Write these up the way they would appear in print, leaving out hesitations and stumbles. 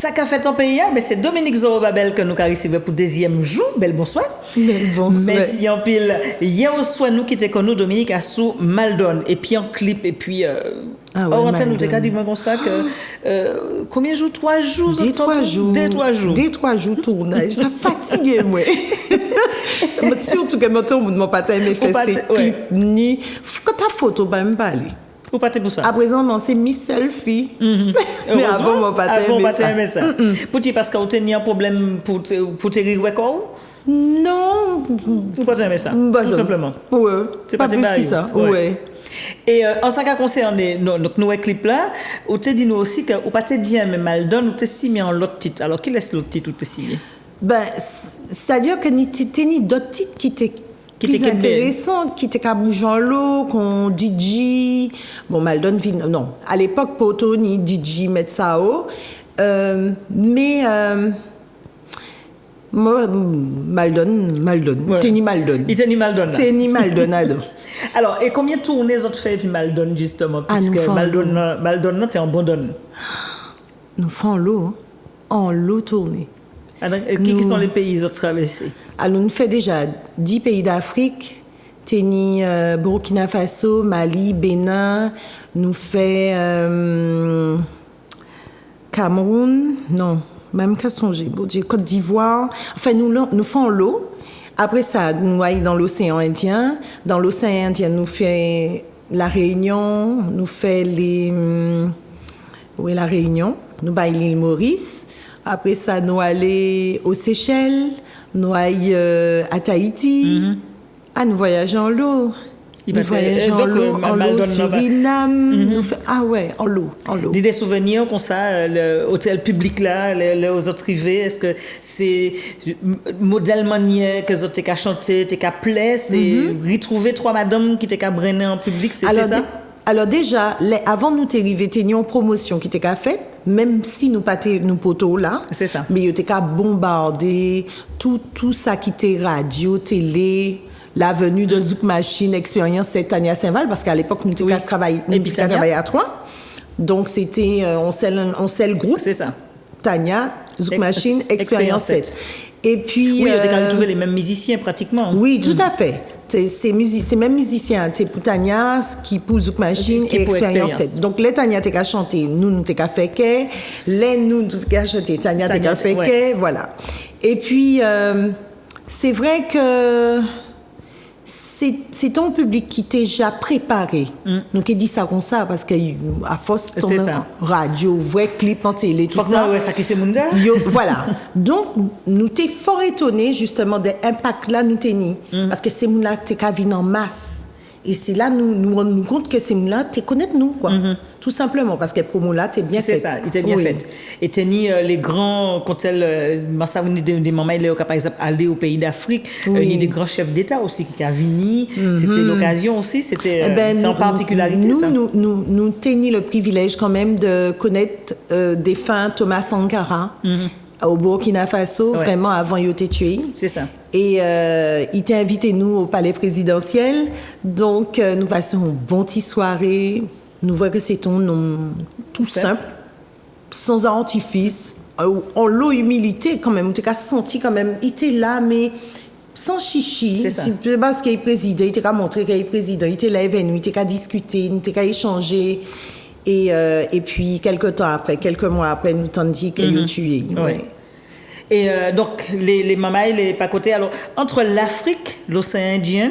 Ça qu'a fait ton pays, mais c'est Dominique Zorobabel que nous avons reçu pour deuxième jour. Bel bonsoir. Bel bonsoir. Merci en pile. Hier au soir, nous qui étions connus, Dominique a sous Maldon. Et puis en clip, et puis. Nous t'as dit comme ça que. Combien de jours? 3 jours? Dès 3 jours. Dès 3 jours tournage. Ça fatigue, moi. Surtout que mon papa m'a fait ces clips ni. Quand ta photo, bah, me parler. Ou pas pour ça? À présent, non, c'est mis selfie. Mais avant, mon papa aimait ça. Pour-tu parce que tu as un problème pour te rire quoi? Non. Ou pas aimer ça? Tout simplement. Ouais. C'est pas plus que ça. Ouais. Et en ce qui concerne nos clips là, on te dit nous aussi que ou pas te dit mais Maldon ou te signé en l'autre titre. Alors quel est l'autre titre ou te signé? Ben, c'est-à-dire que ni d'autres titres qui étaient plus intéressant, qui était qu'à bouger en l'eau, qu'on DJ, bon, Maldon, non, à l'époque, Poto, ni DJ, Metsao, mais, moi, Maldon, ouais. Tenny Maldon. Il Tenny Maldon, là. Tenny Maldonado. Alors, et combien de tournées ont fait, puis Maldon, justement, puisque Maldon, t'es en bon donne. Nous faisons en l'eau tournée. Qui sont les pays qu'ils ont traversés? Alors, nous fait déjà 10 pays d'Afrique, Tenny, Burkina Faso, Mali, Bénin, nous fait Cameroun, non, même qu'à songer, Côte d'Ivoire, enfin, nous faisons l'eau. Après ça, nous allons dans l'océan Indien. Dans l'océan Indien, nous fait la Réunion, nous fait la Réunion, nous allons l'île Maurice. Après ça, nous allons aux Seychelles, nous allons à Tahiti. Nous voyageons en l'eau. Nous voyageons en l'eau, Suriname. En l'eau. Des souvenirs comme ça, l'hôtel public là, les autres privés, est-ce que c'est modèle manière que vous avez chanté, t'es qu'à plaire, c'est retrouver 3 madames qui t'es qu'à brainer en public, c'était ça? Alors déjà, avant nous t'arriver, t'es en promotion qui t'es qu'à fait. Même si nous pas nous poteaux là, c'est ça. Mais il était qu'à bombarder tout ça qui était radio, télé, la venue de Zouk Machine, expérience c'est Tania Saint-Val parce qu'à l'époque nous étions qu'à travailler à 3. Donc c'était on sait le groupe. C'est ça. Tania, Zouk Machine, expérience 7. Et puis oui, on a quand même trouvé les mêmes musiciens pratiquement. Oui, tout à fait. C'est mêmes musiciens, c'est pour Tania qui pour Zouk Machine et expérience 7. Donc les Tania t'es qu'à chanter, nous t'es qu'à faire que, nous t'es qu'à chanter, Tania t'es qu'à faire que, voilà. Et puis c'est vrai que c'est ton public qui t'est déjà préparé. Donc il dit ça comme ça parce que à force ton radio, vrai clip en télé, tout ça. Ça qui c'est monde. Voilà. Donc nous t'es fort étonné justement des impacts là nous t'es parce que ces monde là t'es qu'à venir en masse. Et c'est là nous rendons compte que ces là t'es connaître nous quoi. Tout simplement parce que promo là t'es bien fait. C'est ça, il était bien fait. Et t'es ni les grands quand elle des mamans il par exemple aller au pays d'Afrique, il y a des grands chefs d'État aussi qui a venu, c'était l'occasion aussi, c'était en particularité ça. Nous t'es le privilège quand même de connaître défunt Thomas Sankara. Au Burkina Faso, vraiment avant il était tué. C'est ça. Et il t'a invité nous au palais présidentiel. Donc nous passons une bonne petite soirée. Nous voyons que c'est ton nom tout simple, sans artifice, en l'eau humilité quand même. On t'a senti quand même, il était là mais sans chichi. C'est parce qu'il est président, il t'a montré qu'il est président, il était là avec nous, il t'a discuté, il t'a échangé. Et puis quelques mois après, nous t'en dit qu'il est tué. Ouais. Et donc les mamailles, les pacotés. Alors entre l'Afrique, l'océan Indien,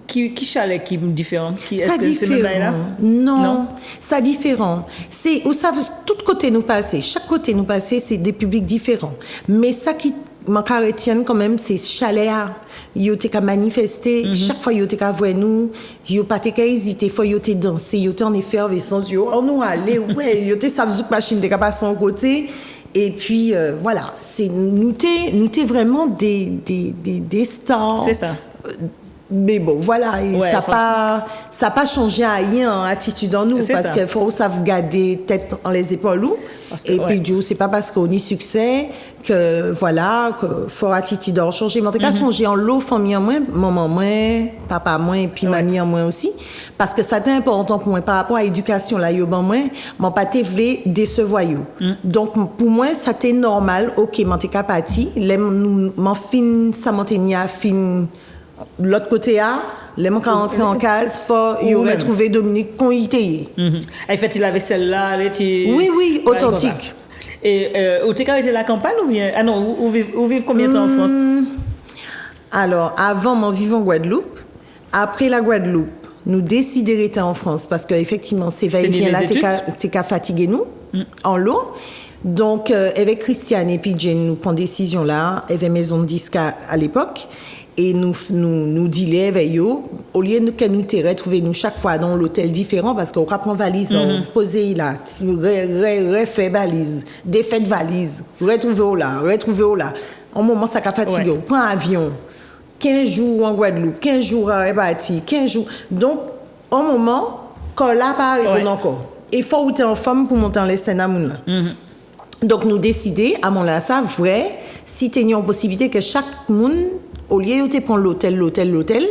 qui chalet qui est différent? Ça différent. Non, ça différent. C'est où ça tout côté nous passer. Chaque côté nous passer, c'est des publics différents. Mais ça qui manque à retenir quand même, c'est chalet. Yo te ka manifester, chaque fois yo te ka voir nous, yo pas te ka hésiter, fois yo te danser, yo te en effervescence, yo on nous aller yo te savent Zouk Machine te ka passer en côté. Et puis voilà, c'est nous t'es vraiment des stars. C'est ça. Mais bon, voilà, ça pas changé à rien en attitude en nous parce qu'il faut sauvegarder tête en les épaules. Et puis, du c'est pas parce qu'on y succès que, voilà, que faut attitude en changer. Mais en tout cas, songer en l'eau, famille en moins, maman moins, papa moins, et puis mamie en moins aussi. Parce que ça c'est important pour moi par rapport à l'éducation, là, yo, ben, moi, mon pâté voulait décevoir, yo. Donc, pour moi, ça c'était normal. Ok, m'en t'es capati. M'en fin, ça m'en t'es fin, l'autre côté, les gens qui rentrent en case, il aurait trouvé Dominique qu'on y était. En fait, il avait celle-là, oui, authentique. Et où t'es carré la campagne ou bien ah non, où vivent combien de temps en France? Alors, avant mon vivant en Guadeloupe, après la Guadeloupe, nous décidons d'être en France parce que effectivement, c'est va-et-vient là, t'es qu'à fatiguer nous en l'eau. Donc, avec Christiane et puis Jane, nous prenons décision là, avait maison de disque à l'époque. Et nous dealons avec eux, au lieu que nous te retrouvions nous chaque fois dans l'hôtel différent, parce qu'on prend valise, on posait là, refait valise, défait valise, retrouver là. Au moment ça a fatigué, on prend avion, 15 jours en Guadeloupe, 15 jours à répartir, 15 jours. Donc, au moment, quand là, pas répondre encore. Il faut où tu es en femme pour monter en les scènes à moun. Donc, nous décidons, à mon là, ça, vrai, si tu as une possibilité que chaque monde, au lieu de prendre l'hôtel,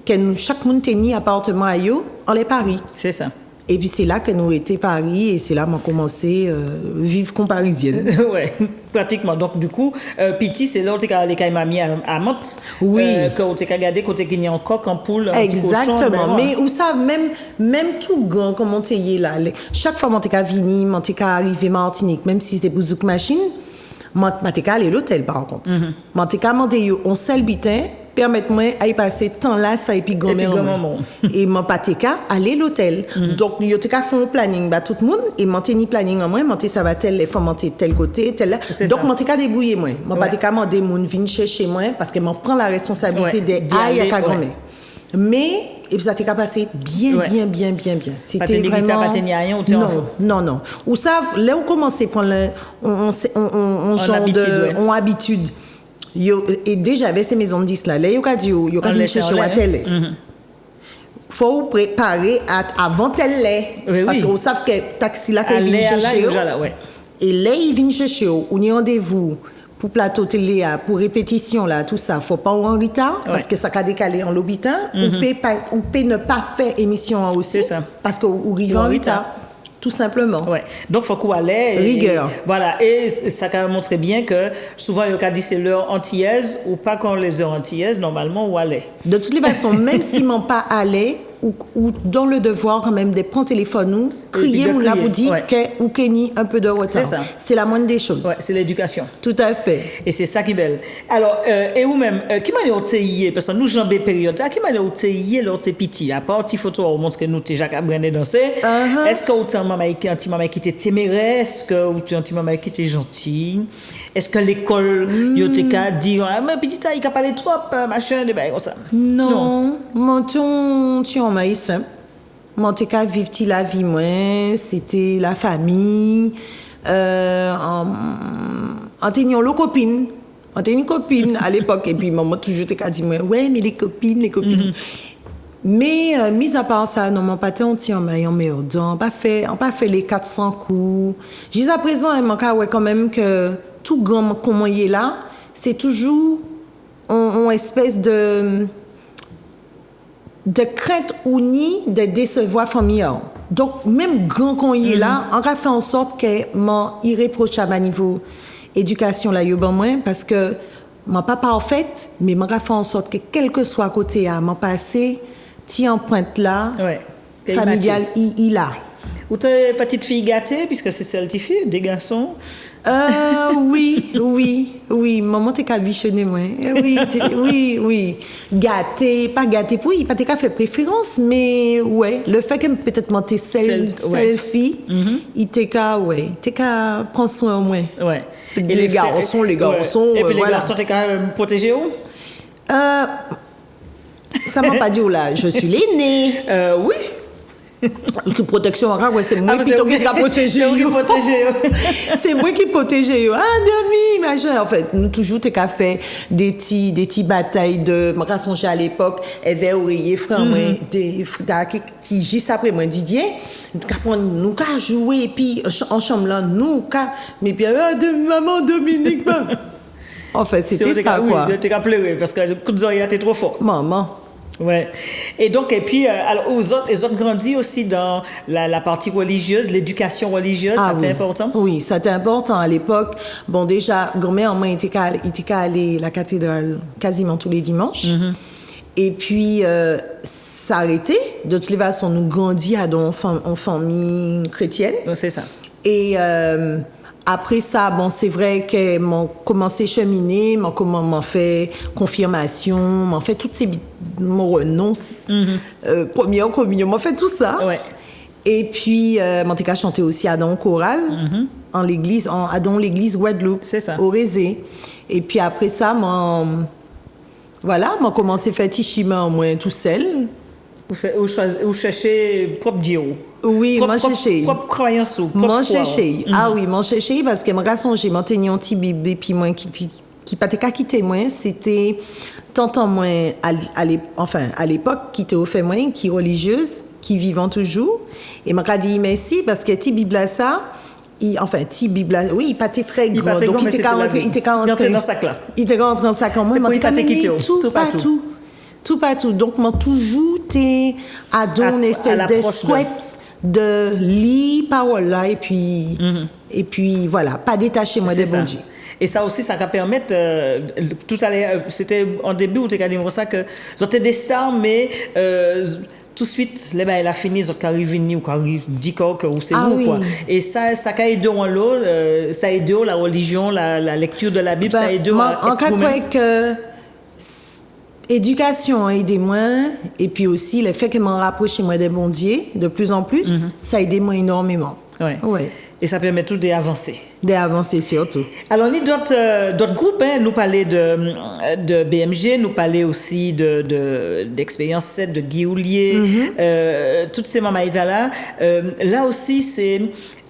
que chaque monde tenait appartement à eux, on les Paris. C'est ça. Et puis c'est là que nous étions Paris et c'est là qu'on a commencé à vivre comme parisienne. Ouais, pratiquement. Donc du coup, Piti, c'est là où tu as les mamie à Mantes. Oui. Quand tu as regardé côté qu'il y a un coq, un poule, un exactement. petit cochon. Mais où ça, même tout grand, comment tu es là. Chaque fois que tu es venu, tu es arrivé à Martinique, même si c'était pour Zouk Machine, je suis allé à l'hôtel, par contre. Je suis demandé un seul bitin, permettez-moi d'y passer temps là, ça et puis gomme. Et je suis allé à l'hôtel. Donc, je suis fait un planning, tout le monde, et je suis planning en moi, je ça va tel, les femmes, tel côté, tel là. Donc, je suis débrouillé, moi. Je ne suis pas demandé de venir chercher moi, parce que je prends la responsabilité d'aller à gomme. Mais, et puis ça t'est passé bien. C'était vraiment... Non. Ou ça, là où commencer à prendre on genre de habitude. Et déjà, avec ces maisons de 10 là, il y a dit, chercher à telle. Faut préparer avant tel lait. Parce qu'on savent que taxi là, qu'il vient chercher. Et là, il vient chercher, on y rendez-vous. Pour plateau télé, pour répétition, là, tout ça, faut pas en retard, parce que ça a décalé en l'hôpital, ou peut ne pas faire émission aussi, parce qu'on arrive en retard. Tout simplement. Ouais. Donc, il faut qu'on allait. Rigueur. Voilà. Et ça a montré bien que souvent, il y a dit c'est l'heure antillaise ou pas quand les heures antillaises, normalement, ou aller. De toutes les façons, même s'ils m'ont pas allé, ou dans le devoir quand même de prendre téléphone nous crier ou là pour dire ou Kenny un peu de retard. C'est la moindre des choses. Ouais, c'est l'éducation. Tout à fait. Et c'est ça qui est belle. Alors et vous même qui m'a dit parce que nous jambé période qui m'a dit l'autre petit à part petite photo on montre que nous t'es Jacques Brené danser. Est-ce que autant maman qui était téméraire, est-ce que ou petit maman qui était gentil? Est-ce que l'école yo t'es qu'à dire mais petit il a parlé trop machin des bails comme ça? Non. Mon maïs simple. Mon t'es vivre la vie moi, c'était la famille. En teniant le copine. On était une copine à l'époque et puis maman toujours t'es dit moi ouais mais les copines. Mais mis à part ça non mon pâté on tient en merde, on pas fait les 400 coups. Jusqu'à présent il manque ouais quand même que tout grand comment il est là, c'est toujours une espèce de crainte ou ni de décevoir famille. Donc même grand qu'on y est là, on a fait en sorte que mon irréprochable à niveau éducation là yo ben moins parce que mon pas parfaite mais mon a fait en sorte que quel que soit côté à mon passé ti empreinte là familial il a. Ou t'es petite fille gâtée puisque c'est celle qui fait des garçons. Oui, maman t'es qu'à visionner moi. Oui. Gâté, pas gâté pour il pas t'es qu'à faire préférence mais ouais, le fait que peut-être monter celle fille, il t'es qu'à prendre soin au moins. Ouais. Et les garçons, et puis les garçons t'es qu'à protéger où? Ça m'a pas dit là, je suis l'aînée. Oui. Protection orale, ouais, c'est moi qui t'ai protégé. C'est moi qui protégé. C'est moi qui protégé. Ah, demi, machin. En fait, nous toujours t'es qu'à faire des petits batailles de, moi, quand songeais à l'époque, avait oreiller, frère, moi, des qui juste après moi, Didier, nous qu'à jouer, et puis, en chambre là, nous qu'à, mais puis, de maman Dominique, en fait, c'était ça, quoi. Oui, t'es qu'à pleurer, parce que le coup de zoya, t'es trop fort. Maman. Ouais. Et donc, et puis, alors, les autres grandis aussi dans la partie religieuse, l'éducation religieuse, c'était important? Oui, c'était important à l'époque. Bon, déjà, grand-mère, moi, il était qu'à aller à la cathédrale quasiment tous les dimanches. Et puis, s'arrêter. De toutes les façons, nous grandis en famille chrétienne. C'est ça. Et après ça, bon, c'est vrai que m'ont commencé à cheminer, m'ont fait confirmation, m'ont fait toutes ces mon renonce, première communion, m'ont fait tout ça. Ouais. Et puis, m'ont été chanter aussi à Don Choral, en l'église, à Don l'église Guadeloupe, c'est ça. Au Rézé. Et puis après ça, m'ont commencé à faire Tichima en moins tout seul. Ou chercher propre Dieu. Oui, moi chercher. Propre croyance ou moi chercher. Ah oui, moi chercher parce que moi garçon j'ai maintenu un petit bébé puis moi qui pas qu'à quitter moi, c'était tonton moi à l'époque qui était au fait moi qui religieuse, qui vivant toujours et m'a dit merci parce que petit Bible ça petit Bible oui, il pas très grand donc il était rentré dans sac là. Il était rentré dans sac en moi, m'a dit tout partout. Donc, moi, toujours, t'es à une espèce de soif de lire parole là, et puis, voilà, pas détacher moi des bon Dieu. Et ça aussi, ça va permettre, tout à l'heure, c'était en début où tu as dit ça, que c'était des stars, mais tout de suite, les elle a fini, ils ont arrivé ou arrivé 10 corps, ou c'est nous, quoi. Et ça a aidé en l'eau, ça a aidé la religion, la lecture de la Bible, ça a aidé en cas que éducation a aidé moi et puis aussi le fait que m'en rapproche moi des bons dieux de plus en plus ça a aidé moi énormément. Ouais. Et ça permet tout d'avancer. D'avancer surtout. Alors, on a d'autres groupes, nous parlait de BMG, nous parlait aussi d'Expérience 7, de Guy Houllier, toutes ces mamans-là. Là aussi, c'est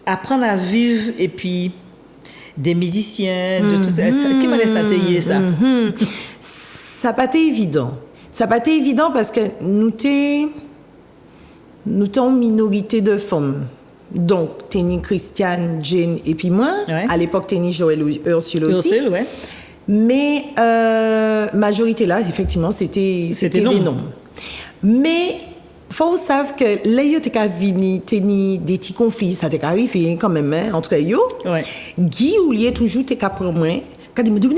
apprendre à vivre et puis des musiciens, de tout ça. Qui m'a laissé atteiller ça? Ça n'a pas été évident. Ça n'a pas été évident parce que nous sommes une minorité de femmes. Donc, Téni, Christiane, Jane et puis moi. Ouais. À l'époque, Téni, Joël, Ursule aussi. Ursule, ouais. Mais majorité là, effectivement, c'était des noms. Mais faut savoir que là, il y a des petits conflits, ça t'est arrivé quand même entre eux. Ouais. Guy Houllier toujours t'es capable moi. Quand il me dit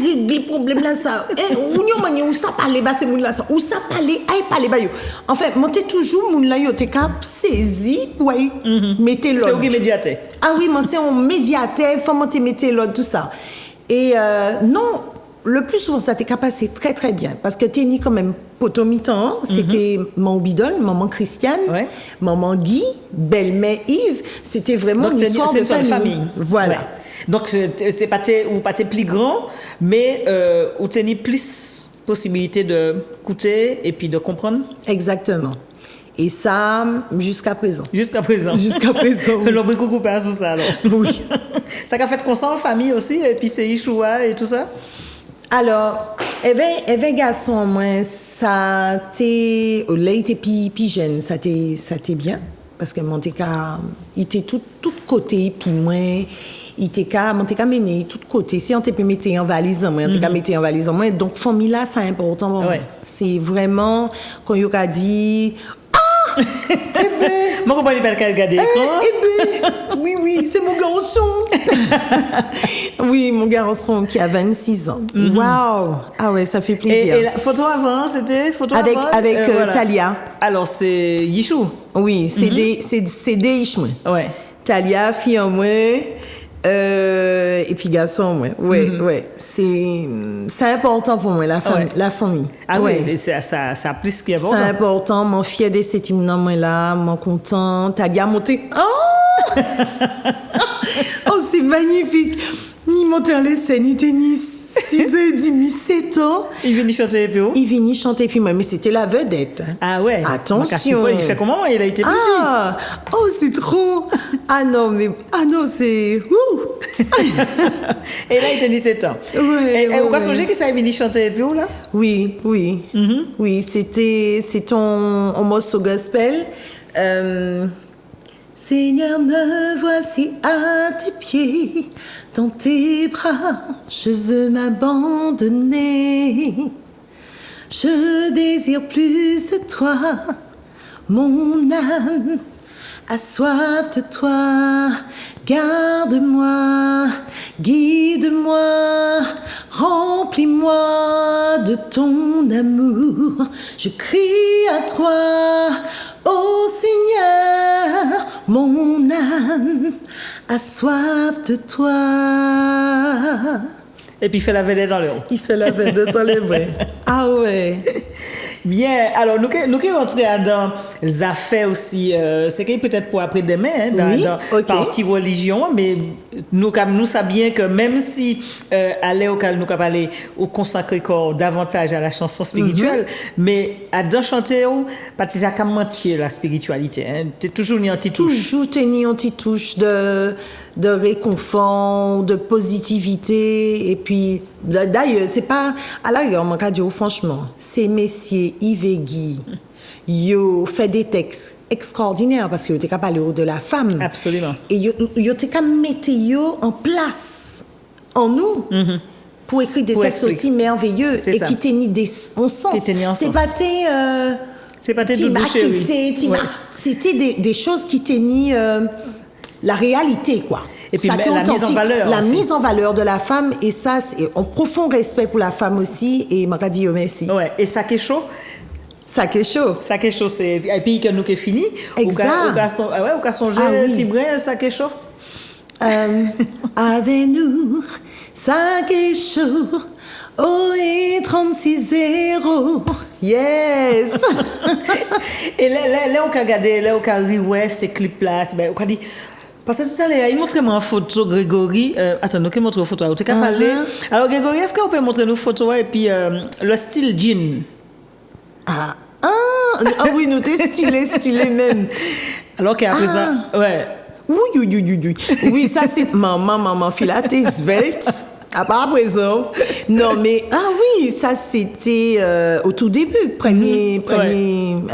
régler le problème là ça où ça parler bas c'est moun là ça où ça parler ba yo enfin monter toujours moun là yo t'es cap saisi ouais mettez l'autre c'est au médiateur oui moi c'est un médiateur faut monter mettez l'autre tout ça et non le plus souvent ça t'es cap passer très très bien parce que t'es ni quand même potomitan c'était mon bidole maman Christiane maman Guy belle-mère Yves c'était vraiment une histoire de famille. Voilà. Ouais. Donc, c'est pas plus grand, mais où tu as plus possibilité de écouter et puis de comprendre. Exactement. Et ça, jusqu'à présent. Jusqu'à présent. Oui. L'on peut couper à tout ça, alors. Oui. Ça a fait comme ça en famille aussi, et puis c'est Ichoua et tout ça? Alors, avait garçon, moi, ça t'est, là, il était plus jeune, ça t'est bien. Parce que il était tout côté, puis moi, il était mené tout côté. Si on te peut mettre en valise en moi, on te mettre en valise en moi. Donc, famille là, c'est important pour moi. C'est vraiment, quand il a dit, eh ben. Moi, comment il peut regarder l'écran? Oui, c'est mon garçon. Oui, mon garçon qui a 26 ans. Waouh! Ah ouais, ça fait plaisir. Et la photo avant, c'était avec voilà. Talia. Alors, c'est Yichou. Oui, c'est des Ishmael. Ouais. Talia, fille en moi. Et puis garçon, moi. Ouais. C'est important pour moi, la famille. Ah oui, ça plus qu'important. C'est important. Mon fier de cet hymne là, mon content. Talia monté. Oh, c'est magnifique. Ni monter en scène, ni tennis. 6h30, 7 ans. Il vient chanter puis où? Il venait chanter puis moi, mais c'était la vedette. Ah ouais. Attention. Il fait comment? Il a été petit. Ah, oh, c'est trop. Ah non, c'est... Ouh. Et là, il a 17 ans. Ouais, et vous songez que ça est venu chanter puis où là? Oui. Oui, c'est ton morceau gospel. Seigneur, me voici à tes pieds, dans tes bras, je veux m'abandonner. Je désire plus de toi, mon âme a soif de toi. Garde-moi, guide-moi, remplis-moi de ton amour. Je crie à toi, ô Seigneur, mon âme a soif de toi. Et puis il fait la vedette dans le haut. Il fait la vedette dans les bras. Ah ouais. Bien, alors nous qui rentrer dans les affaires aussi, c'est que peut-être pour après-demain, hein, dans partie religion, mais nous savons bien que même si à l'école nous parler au consacrer corps davantage à la chanson spirituelle, mais à dans chanter pas déjà qu'à mentir la spiritualité, hein, t'es toujours une anti-touche. Toujours tenir une petite touche de réconfort, de positivité, et puis d'ailleurs c'est pas à l'arrière mon cas dire franchement, ces messieurs Yves et Guy yo fait des textes extraordinaires parce que yo t'es capable de parler de la femme. Absolument. Et yo t'es capable de mettre yo en place en nous. Pour écrire des textes aussi merveilleux et qui tenissent en sens. C'est pas tes c'était des choses qui tenaient la réalité, quoi. Et puis la mise en valeur. La mise en valeur de la femme, et ça, c'est un profond respect pour la femme aussi, et m'a dit merci. Ouais, et ça qui est chaud. Ça qui est chaud. Ça qui est chaud, c'est. Et puis, que nous qui est fini. Exact. Ou qu'à songer, Tibrin, ça qui est chaud. Avec nous, ça qui est chaud. Oh, et 36-0. Yes! Et là, on a regardé, là, on a rioué ces clips-là, on a dit. Parce que c'est ça, il montre-moi une photo, Grégory. Attends, nous, qui montre une photo? Tu as parlé. Alors, Grégory, est-ce qu'on peut montrer nos photos et puis le style jean? Ah oui, nous t'es stylé même. Alors qu'à présent, ouais. Oui, ça c'est maman, fila, t'es svelte. À part présent. Non, mais, oui, ça c'était au tout début. Premier, eh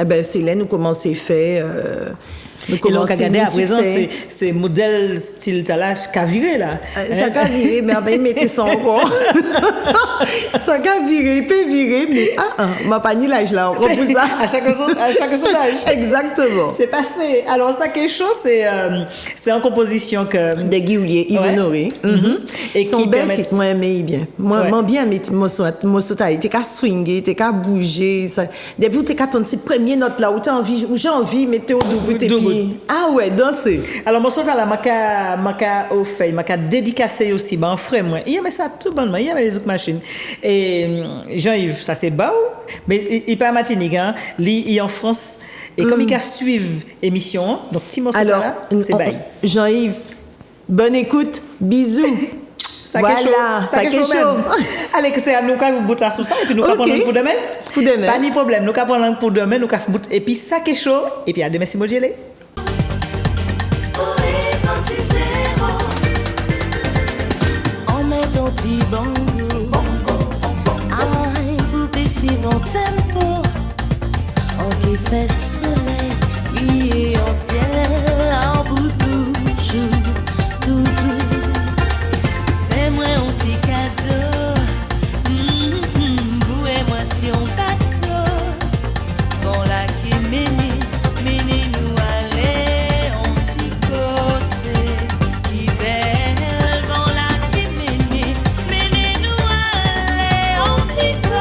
ben, c'est là nous commençons à faire. Et là, on a regardé à présent, c'est modèle style talach qu'a viré là. Ça qu'a viré, mais après, il mettait ça encore. Ça qu'a viré, il peut virer, mais ma panier l'âge là, on repousse ça. À chaque sondage. Exactement. C'est passé. Alors, ça, quelque chose, c'est en composition que. Des Guillier, Yves Honoré. Et son qui bel titre, moi, mais bien. Moi, bien, mais moi, t'es qu'à swinger, t'es qu'à bouger. Depuis où t'es qu'à attendre ces premières notes là, où j'ai envie, mettez au double, t'es pieds. Ah ouais, danser. Alors, moi, ça, là, maka au fait, maka dédicacé aussi, ben, frère, moi. Il y a ça tout bonnement, il y a les autres machines. Et Jean-Yves, ça c'est beau, mais il pas à Martinique, hein. Il est en France. Et comme il a suivi l'émission, donc, petit morceau là, c'est bail. Jean-Yves, bonne écoute, bisous. Ça voilà, ça quelque chose. Allez, c'est à nous qu'on bout sous ça, et puis nous allons prendre pour demain. Pour demain. Pas de problème, nous allons prendre pour demain, nous allons bout, et puis ça quelque chose, et puis à demain, si moi j'y allais. Mon tempo, en qui fait soleil, briller en ciel, en bout toujours, tout. Fais-moi un petit cadeau, vous et moi si on bateau, bon là qui mène nous aller en petit côté, qui belle, bon là qui mène nous aller en petit côté.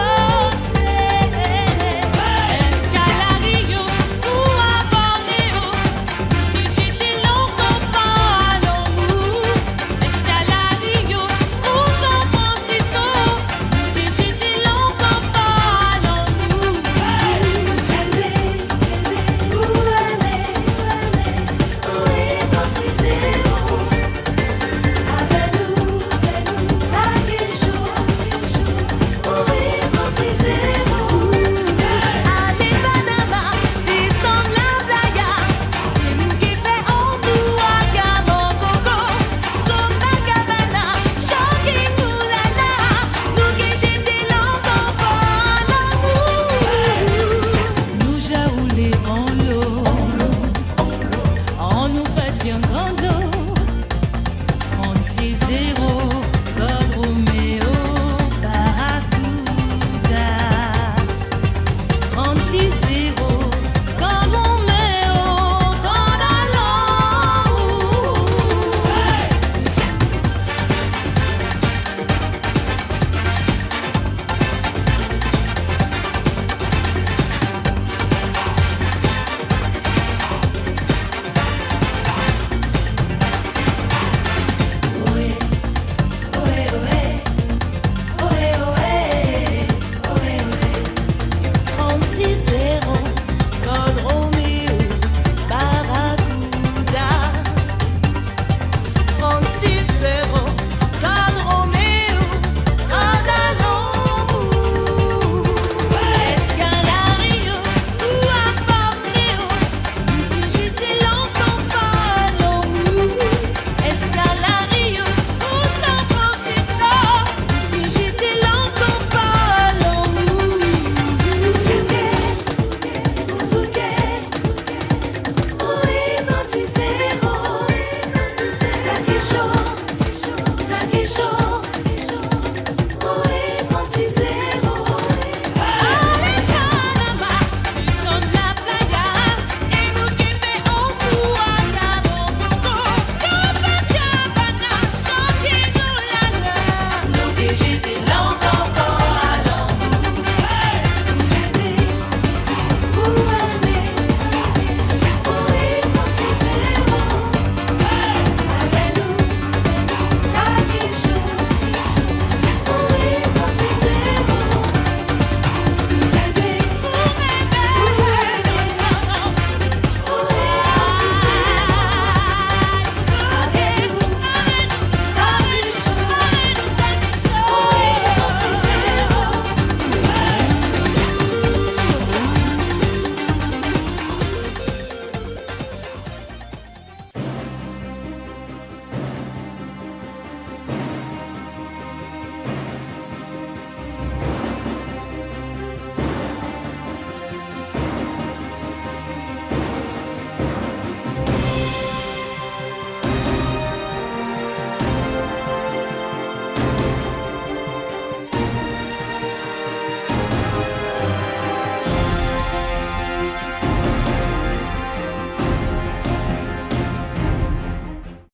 qui chaud, ça qui chaud.